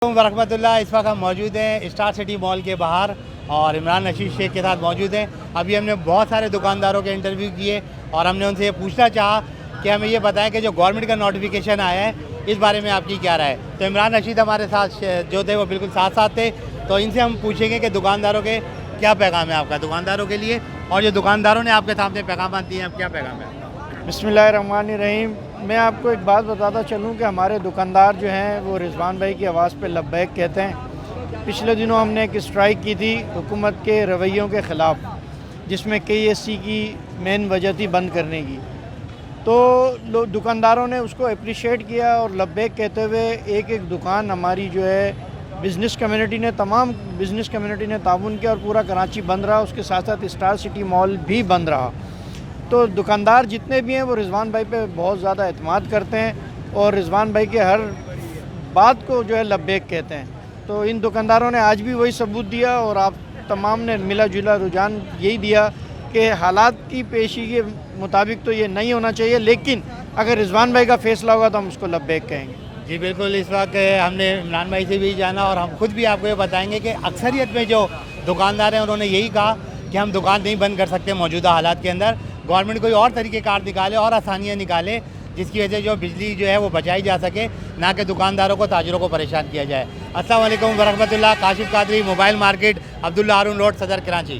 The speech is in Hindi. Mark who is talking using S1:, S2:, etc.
S1: वरहमतुल्लाह। इस वक्त हम मौजूद हैं स्टार सिटी मॉल के बाहर और इमरान रशीद शेख के साथ मौजूद हैं। अभी हमने बहुत सारे दुकानदारों के इंटरव्यू किए और हमने उनसे ये पूछना चाहा कि हमें ये बताएं कि जो गवर्नमेंट का नोटिफिकेशन आया है इस बारे में आपकी क्या राय है। तो इमरान रशीद हमारे साथ जो थे वो बिल्कुल साथ साथ थे, तो इनसे हम पूछेंगे कि दुकानदारों के क्या पैगाम है आपका दुकानदारों के लिए, और जो दुकानदारों ने आपके सामने पैगाम दिए हैं क्या पैगाम है।
S2: बिस्मिल्लाहिर्रहमानिर्रहीम। मैं आपको एक बात बताता चलूं कि हमारे दुकानदार जो हैं वो रिजवान भाई की आवाज़ पे लब्बैक कहते हैं। पिछले दिनों हमने एक स्ट्राइक की थी हुकूमत के रवैयों के ख़िलाफ़, जिसमें KSC की मेन वजह थी बंद करने की। तो दुकानदारों ने उसको अप्रिशिएट किया और लब्बैक कहते हुए एक एक दुकान हमारी जो है बिज़नेस कम्युनिटी ने तमाम बिज़नेस कम्युनिटी ने ताउन किया और पूरा कराची बंद रहा। उसके साथ साथ स्टार सिटी मॉल भी बंद रहा। तो दुकानदार जितने भी हैं वो रिजवान भाई पे बहुत ज़्यादा एतमाद करते हैं और रिजवान भाई के हर बात को जो है लब्बैक कहते हैं। तो इन दुकानदारों ने आज भी वही सबूत दिया और आप तमाम ने मिला जुला रुझान यही दिया कि हालात की पेशी के मुताबिक तो ये नहीं होना चाहिए, लेकिन अगर रिजवान भाई का फ़ैसला होगा तो हम उसको लब्बैक कहेंगे।
S1: जी बिल्कुल। इस वक्त हमने इमरान भाई से भी जाना और हम खुद भी आपको ये बताएंगे कि अक्सरियत में जो दुकानदार हैं उन्होंने यही कहा कि हम दुकान नहीं बंद कर सकते मौजूदा हालात के अंदर। गवर्नमेंट कोई और तरीक़ेकार निकाले और आसानियाँ निकाले जिसकी वजह से जो बिजली जो है वो बचाई जा सके, ना कि दुकानदारों को ताजरों को परेशान किया जाए। अस्सलाम वालेकुम वरहमतुल्लाह। काशिफ कादरी, मोबाइल मार्केट, अब्दुल्ला हारून रोड, सदर कराची।